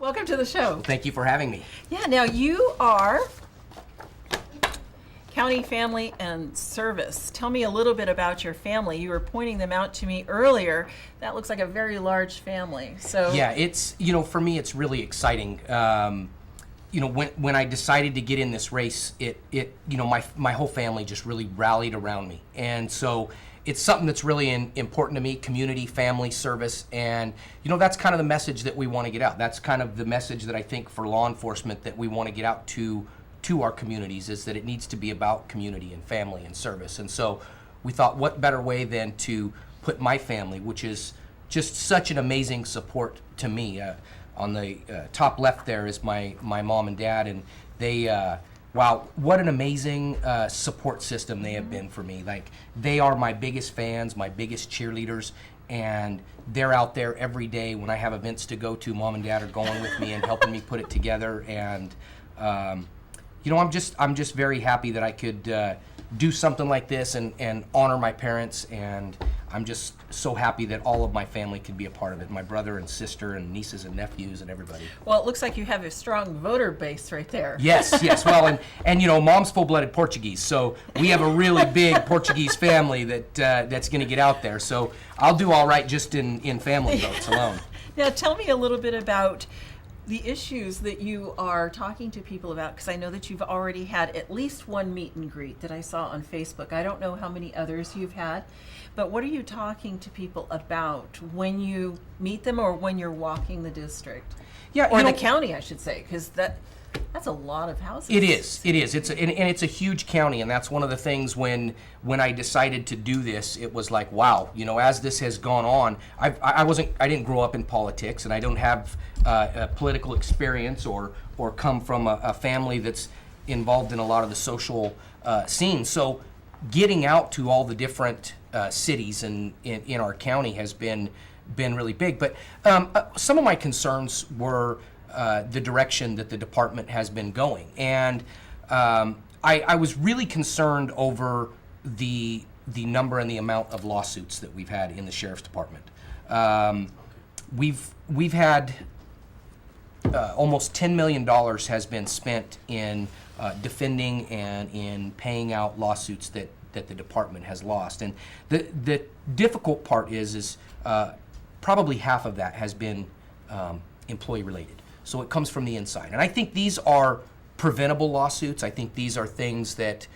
Welcome to the show. Thank you for having me. Yeah, now you are County Family and Service. Tell me a little bit about your family. You were pointing them out to me earlier. That looks like a very large family. So yeah, it's, for me, it's really exciting. When I decided to get in this race, my whole family just really rallied around me. And so it's something that's really important to me, community, family, service, and that's kind of the message that we want to get out. That's kind of the message that I think for law enforcement that we want to get out to our communities, is that it needs to be about community and family and service. And so we thought, what better way than to put my family, which is just such an amazing support to me. On the top left there is my mom and dad, and they wow, what an amazing support system they have been for me. Like, they are my biggest fans, my biggest cheerleaders, and they're out there every day when I have events to go to. Mom and dad are going with me and helping me put it together. And I'm just very happy that I could do something like this and honor my parents, and I'm just so happy that all of my family could be a part of it. My brother and sister and nieces and nephews and everybody. Well, it looks like you have a strong voter base right there. Yes. Well, and Mom's full-blooded Portuguese, so we have a really big Portuguese family that's going to get out there. So I'll do all right just in family votes alone. Now, tell me a little bit about the issues that you are talking to people about, because I know that you've already had at least one meet and greet that I saw on Facebook. I don't know how many others you've had, but what are you talking to people about when you meet them or when you're walking the district? Yeah, or the county, I should say, because that's a lot of houses. It is. It's a huge county, and that's one of the things when I decided to do this, it was like, wow, as this has gone on, I didn't grow up in politics, and I don't have a political experience or come from a family that's involved in a lot of the social scene. So getting out to all the different cities in our county has been really big. But some of my concerns were the direction that the department has been going. And I was really concerned over the number and the amount of lawsuits that we've had in the sheriff's department. We've had almost $10 million has been spent in defending and in paying out lawsuits that the department has lost. And the difficult part is probably half of that has been employee related. So it comes from the inside. And I think these are preventable lawsuits. I think these are things that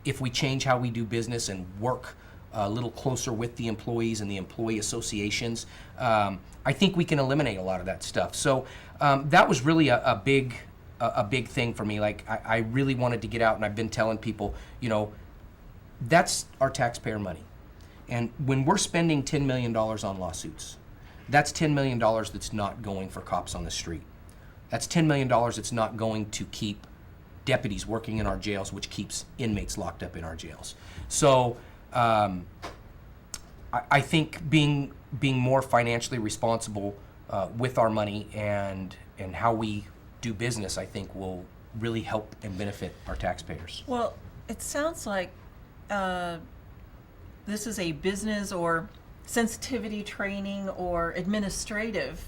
if we change how we do business and work a little closer with the employees and the employee associations, I think we can eliminate a lot of that stuff. So that was really a big thing for me. Like, I really wanted to get out, and I've been telling people, that's our taxpayer money. And when we're spending $10 million on lawsuits, that's $10 million that's not going for cops on the street. That's $10 million that's not going to keep deputies working in our jails, which keeps inmates locked up in our jails. So I think being more financially responsible with our money and how we do business, I think will really help and benefit our taxpayers. Well, it sounds like this is a business or sensitivity training or administrative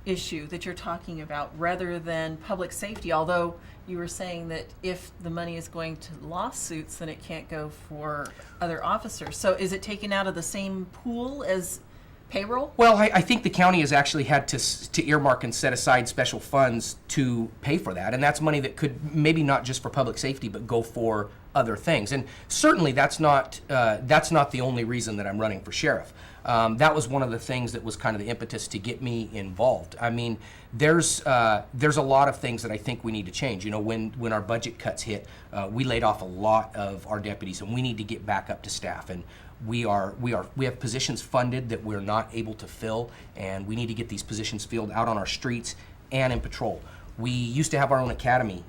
issue that you're talking about rather than public safety, although you were saying that if the money is going to lawsuits, then it can't go for other officers. So is it taken out of the same pool as payroll? Well, I think the county has actually had to earmark and set aside special funds to pay for that, and that's money that could maybe not just for public safety, but go for other things. And certainly that's not the only reason that I'm running for sheriff. That was one of the things that was kind of the impetus to get me involved. I mean, there's a lot of things that I think we need to change. When our budget cuts hit, we laid off a lot of our deputies, and we need to get back up to staff. And we have positions funded that we're not able to fill, and we need to get these positions filled out on our streets and in patrol. We used to have our own academy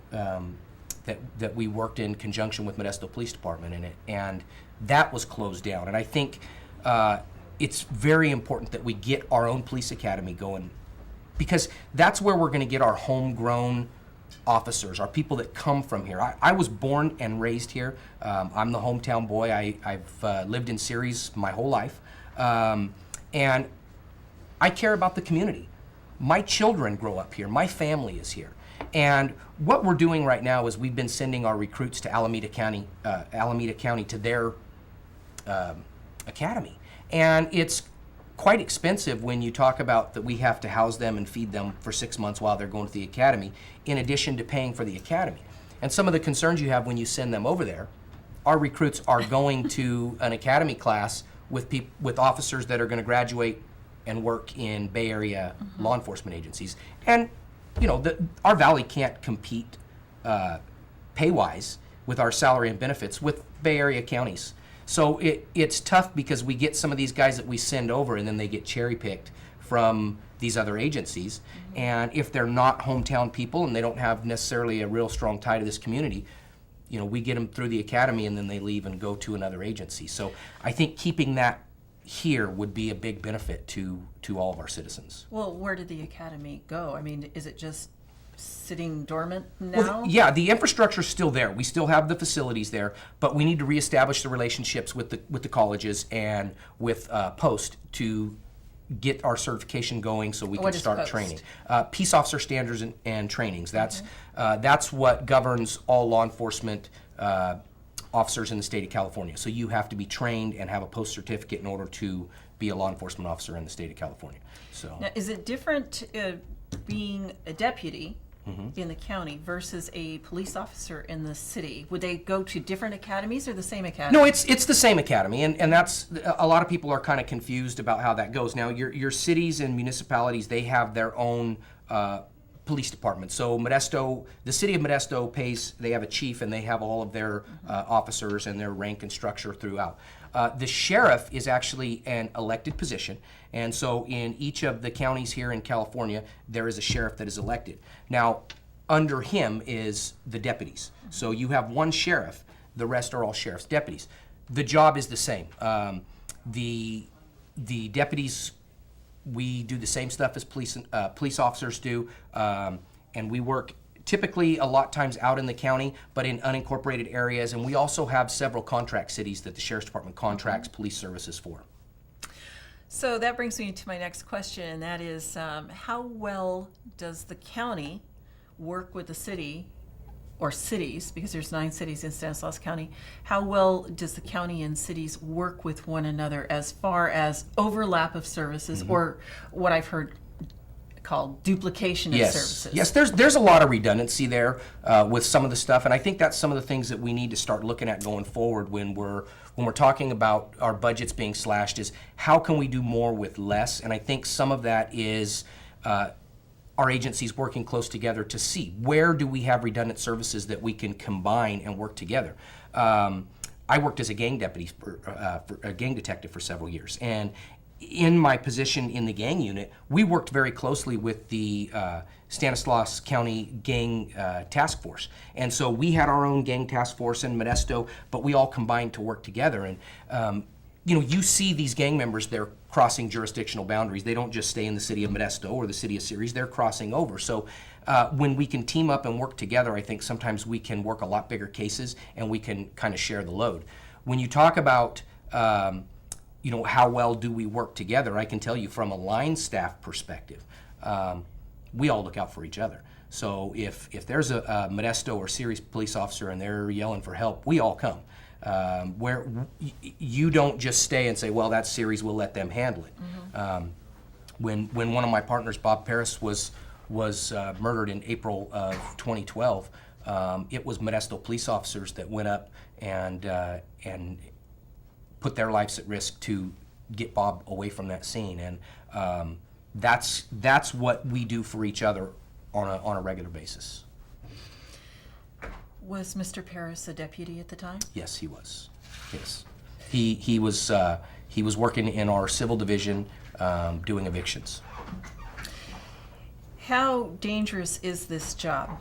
that we worked in conjunction with Modesto Police Department in it, and that was closed down. And I think it's very important that we get our own police academy going, because that's where we're going to get our homegrown officers, our people that come from here. I was born and raised here. I'm the hometown boy. I've lived in Ceres my whole life, and I care about the community. My children grow up here. My family is here. And what we're doing right now is we've been sending our recruits to Alameda County to their academy. And it's quite expensive when you talk about that we have to house them and feed them for 6 months while they're going to the academy, in addition to paying for the academy. And some of the concerns you have when you send them over there, our recruits are going to an academy class with officers that are going to graduate and work in Bay Area law enforcement agencies. And our valley can't compete pay-wise with our salary and benefits with Bay Area counties. So it's tough because we get some of these guys that we send over and then they get cherry-picked from these other agencies. And if they're not hometown people and they don't have necessarily a real strong tie to this community, we get them through the academy and then they leave and go to another agency. So I think keeping that here would be a big benefit to all of our citizens. Well, where did the academy go? I mean, is it just sitting dormant now? Well, yeah, the infrastructure's still there. We still have the facilities there, but we need to reestablish the relationships with the colleges and with Post to get our certification going so we can start training. Peace officer standards and trainings. That's what governs all law enforcement officers in the state of California. So you have to be trained and have a Post certificate in order to be a law enforcement officer in the state of California. So now, is it different being a deputy in the county versus a police officer in the city? Would they go to different academies or the same academy? No, it's the same academy, and that's a lot of people are kind of confused about how that goes. Now, your cities and municipalities, they have their own police department. So Modesto, the city of Modesto they have a chief and they have all of their officers and their rank and structure throughout. The sheriff is actually an elected position, and so in each of the counties here in California, there is a sheriff that is elected. Now, under him is the deputies. So you have one sheriff, the rest are all sheriff's deputies. The job is the same. The deputies, we do the same stuff as police officers do, and we work typically a lot times out in the county, but in unincorporated areas, and we also have several contract cities that the Sheriff's Department contracts police services for. So that brings me to my next question, and that is, how well does the county work with the city, or cities, because there's 9 cities in Stanislaus County, how well does the county and cities work with one another as far as overlap of services, or what I've heard called duplication of services? Yes, there's a lot of redundancy there with some of the stuff, and I think that's some of the things that we need to start looking at going forward when we're talking about our budgets being slashed, is how can we do more with less? And I think some of that is our agencies working close together to see where do we have redundant services that we can combine and work together. I worked as a gang deputy, a gang detective for several years, and in my position in the gang unit, we worked very closely with the Stanislaus County Gang Task Force. And so we had our own gang task force in Modesto, but we all combined to work together. And you see these gang members, they're crossing jurisdictional boundaries. They don't just stay in the city of Modesto or the city of Ceres, they're crossing over. So when we can team up and work together, I think sometimes we can work a lot bigger cases and we can kind of share the load. When you talk about how well do we work together, I can tell you from a line staff perspective, we all look out for each other. So if there's a Modesto or Ceres police officer and they're yelling for help, we all come. Where you don't just stay and say, well, that's Ceres, we'll let them handle it. When one of my partners, Bob Paris, was murdered in April of 2012, it was Modesto police officers that went up and put their lives at risk to get Bob away from that scene, and that's what we do for each other on a regular basis. Was Mr. Paris a deputy at the time? Yes, he was. Yes, he was working in our civil division, doing evictions. How dangerous is this job?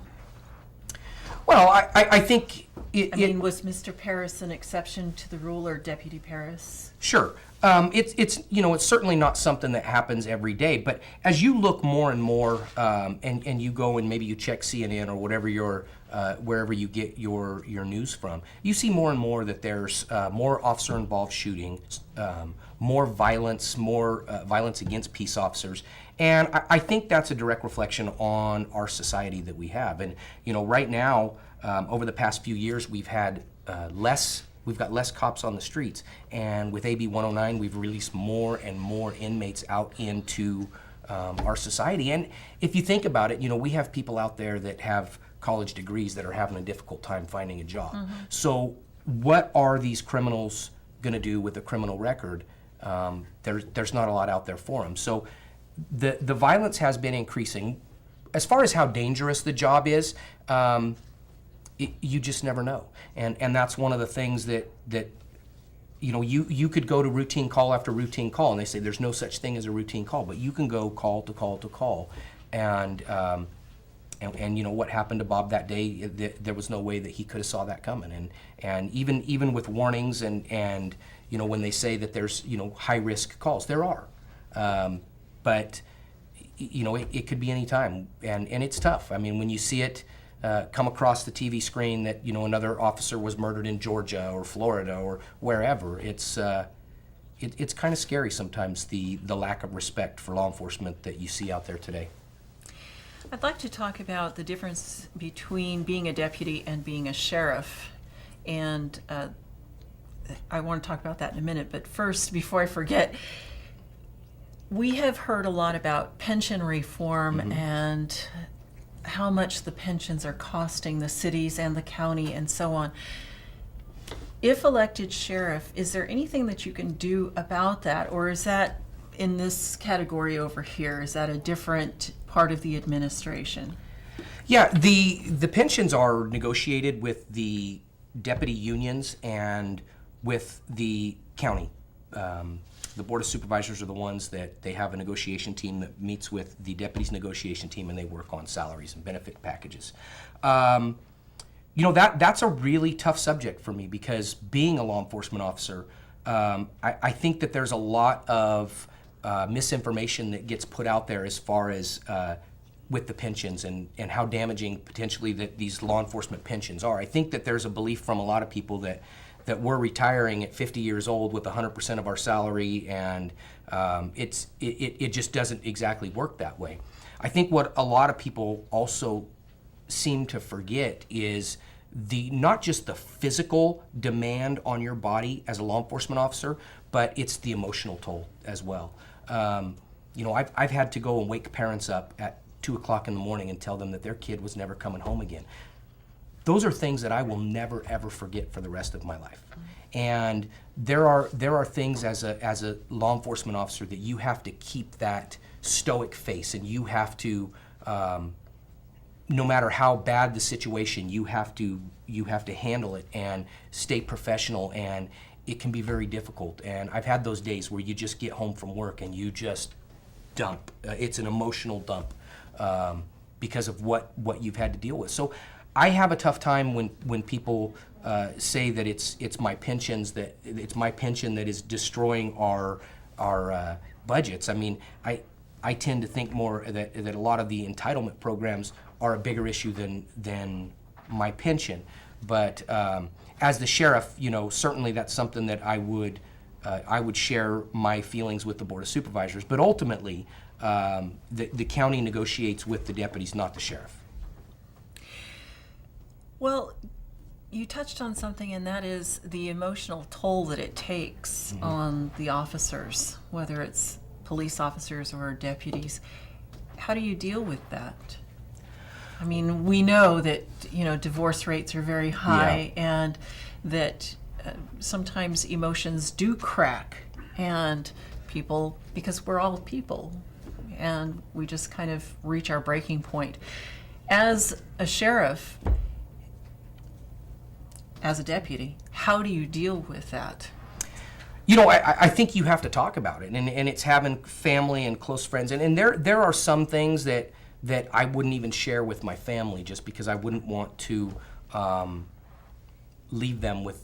Well, I think was Mr. Paris an exception to the rule, or Deputy Paris? Sure. It's certainly not something that happens every day, but as you look more and more, and you go and maybe you check CNN or whatever wherever you get your news from, you see more and more that there's more officer-involved shootings, more violence against peace officers, And I think that's a direct reflection on our society that we have. And right now, over the past few years, we've got less cops on the streets. And with AB 109, we've released more and more inmates out into our society. And if you think about it, we have people out there that have college degrees that are having a difficult time finding a job. So what are these criminals going to do with a criminal record? There's not a lot out there for them. So the violence has been increasing. As far as how dangerous the job is, you just never know. And that's one of the things that you could go to routine call after routine call, and they say there's no such thing as a routine call, but you can go call to call to call. And what happened to Bob that day, there was no way that he could have saw that coming. And even with warnings and when they say that there's high risk calls, there are. But it could be any time, and it's tough. I mean, when you see it come across the TV screen that another officer was murdered in Georgia or Florida or wherever, it's kind of scary sometimes, the lack of respect for law enforcement that you see out there today. I'd like to talk about the difference between being a deputy and being a sheriff, and I want to talk about that in a minute. But first, before I forget, we have heard a lot about pension reform and how much the pensions are costing the cities and the county and so on. If elected sheriff, is there anything that you can do about that, or is that in this category over here? Is that a different part of the administration? Yeah, the pensions are negotiated with the deputy unions and with the county. The Board of Supervisors are the ones that they have a negotiation team that meets with the deputies' negotiation team, and they work on salaries and benefit packages. That's a really tough subject for me, because being a law enforcement officer, I think that there's a lot of misinformation that gets put out there as far as with the pensions and how damaging potentially that these law enforcement pensions are. I think that there's a belief from a lot of people that we're retiring at 50 years old with 100% of our salary, and it just doesn't exactly work that way. I think what a lot of people also seem to forget is not just the physical demand on your body as a law enforcement officer, but it's the emotional toll as well. I've had to go and wake parents up at 2 o'clock in the morning and tell them that their kid was never coming home again. Those are things that I will never ever forget for the rest of my life. And there are things as a law enforcement officer that you have to keep that stoic face, and you have to, no matter how bad the situation, you have to handle it and stay professional, and it can be very difficult. And I've had those days where you just get home from work and you just dump. It's an emotional dump because of what you've had to deal with. So I have a tough time when people say that it's my pensions, that it's my pension that is destroying our budgets. I mean, I tend to think more that a lot of the entitlement programs are a bigger issue than my pension. But as the sheriff, certainly that's something that I would share my feelings with the Board of Supervisors. But ultimately, the county negotiates with the deputies, not the sheriff. Well, you touched on something, and that is the emotional toll that it takes on the officers, whether it's police officers or deputies. How do you deal with that? I mean, we know that, divorce rates are very high, and that sometimes emotions do crack, and people, because we're all people, and we just kind of reach our breaking point. As a sheriff, as a deputy, how do you deal with that? I think you have to talk about it, and it's having family and close friends, and there are some things that I wouldn't even share with my family, just because I wouldn't want to leave them with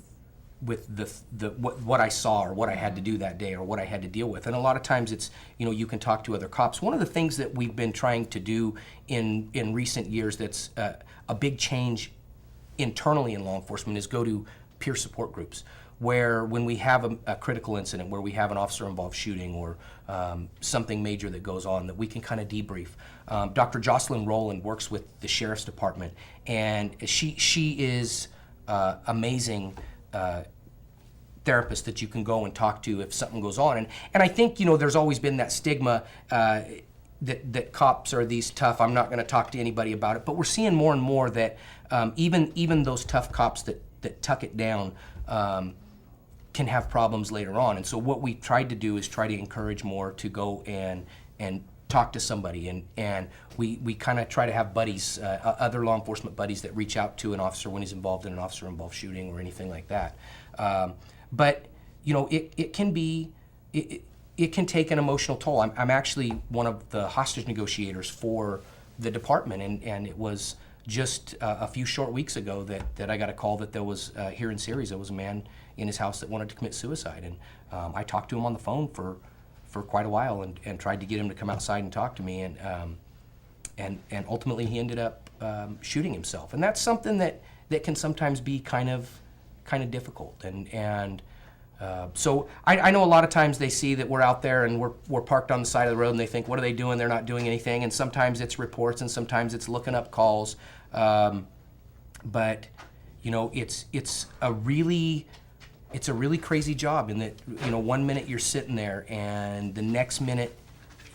what I saw or what I had to do that day or what I had to deal with. And a lot of times it's, you can talk to other cops. One of the things that we've been trying to do in recent years that's a big change internally in law enforcement is go to peer support groups. where when we have a critical incident, where we have an officer-involved shooting or something major that goes on, that we can kind of debrief. Dr. Jocelyn Rowland works with the Sheriff's Department, and she is amazing therapist that you can go and talk to if something goes on. And I think, there's always been that stigma that cops are these tough, I'm not going to talk to anybody about it. But we're seeing more and more that even those tough cops that tuck it down can have problems later on. And so what we tried to do is try to encourage more to go and talk to somebody. And we kind of try to have buddies, other law enforcement buddies that reach out to an officer when he's involved in an officer-involved shooting or anything like that. But it can be, it can take an emotional toll. I'm actually one of the hostage negotiators for the department, and it was just a few short weeks ago that I got a call that there was, here in Ceres, there was a man in his house that wanted to commit suicide. And I talked to him on the phone for quite a while and tried to get him to come outside and talk to me. And ultimately he ended up shooting himself. And that's something that can sometimes be kind of difficult. So I know a lot of times they see that we're out there and we're parked on the side of the road and they think, what are they doing? They're not doing anything. And sometimes it's reports and sometimes it's looking up calls. But it's a really crazy job in that, 1 minute you're sitting there and the next minute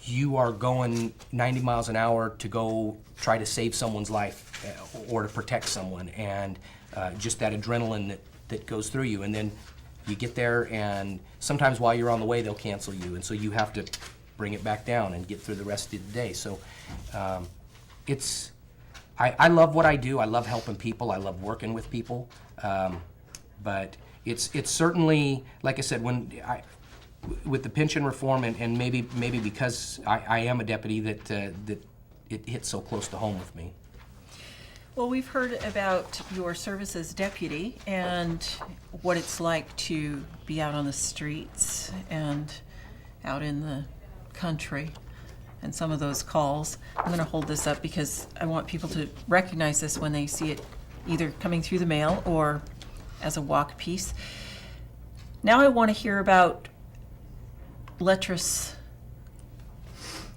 you are going 90 miles an hour to go try to save someone's life or to protect someone. And just that adrenaline that goes through you. And then you get there, and sometimes while you're on the way, they'll cancel you, and so you have to bring it back down and get through the rest of the day. So I love what I do. I love helping people. I love working with people. But it's certainly, like I said, with the pension reform, and maybe because I am a deputy, that it hits so close to home with me. Well, we've heard about your service as deputy and what it's like to be out on the streets and out in the country and some of those calls. I'm going to hold this up because I want people to recognize this when they see it either coming through the mail or as a walk piece. Now I want to hear about Letras,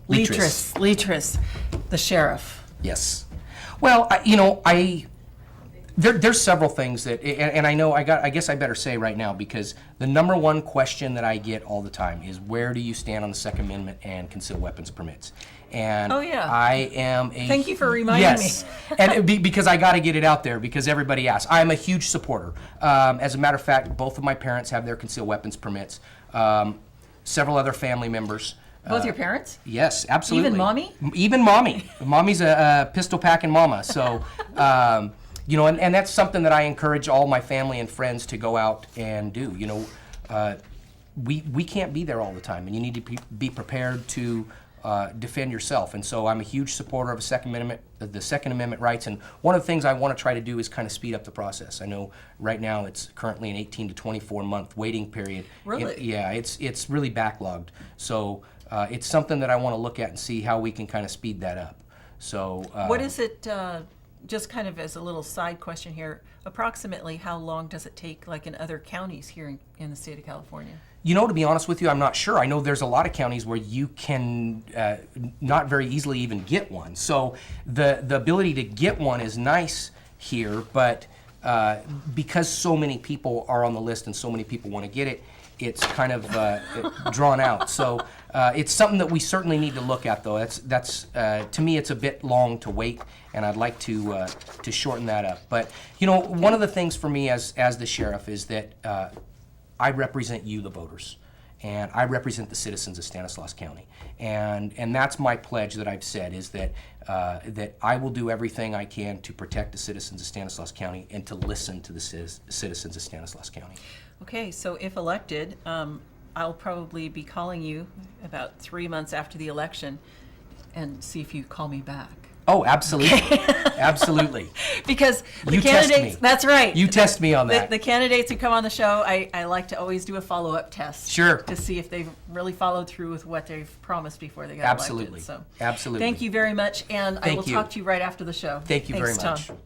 the sheriff. Yes. Well, there's several things that, and I guess I better say right now, because the number one question that I get all the time is, where do you stand on the Second Amendment and concealed weapons permits? And oh, yeah. I am a... Thank you for reminding me. And because I got to get it out there because everybody asks. I'm a huge supporter. As a matter of fact, both of my parents have their concealed weapons permits. Several other family members. Both your parents? Yes, absolutely. Even mommy? Even mommy. Mommy's a pistol packing mama. So, and that's something that I encourage all my family and friends to go out and do. We can't be there all the time, and you need to be prepared to defend yourself. And so I'm a huge supporter of the Second Amendment rights. And one of the things I want to try to do is kind of speed up the process. I know right now it's currently an 18 to 24 month waiting period. Really? It's really backlogged. So it's something that I want to look at and see how we can kind of speed that up. So what is it, just kind of as a little side question here, approximately how long does it take, like in other counties here in the state of California? To be honest with you, I'm not sure. I know there's a lot of counties where you can not very easily even get one. So the ability to get one is nice here, but because so many people are on the list and so many people want to get it, it's kind of drawn out. So it's something that we certainly need to look at, though. That's to me, it's a bit long to wait, and I'd like to shorten that up. But one of the things for me as the sheriff is that I represent you, the voters, and I represent the citizens of Stanislaus County, and that's my pledge that I've said, is that that I will do everything I can to protect the citizens of Stanislaus County and to listen to the citizens of Stanislaus County. Okay, so if elected, I'll probably be calling you about 3 months after the election and see if you call me back. Oh, absolutely. Absolutely. Because the you candidates, test me. That's right. You test me on that. The candidates who come on the show, I like to always do a follow-up test. Sure. To see if they've really followed through with what they've promised before they got Absolutely. elected. So, absolutely. thank you very much, and I will you. talk to you right after the show. Thank you Thanks, very much. Tom.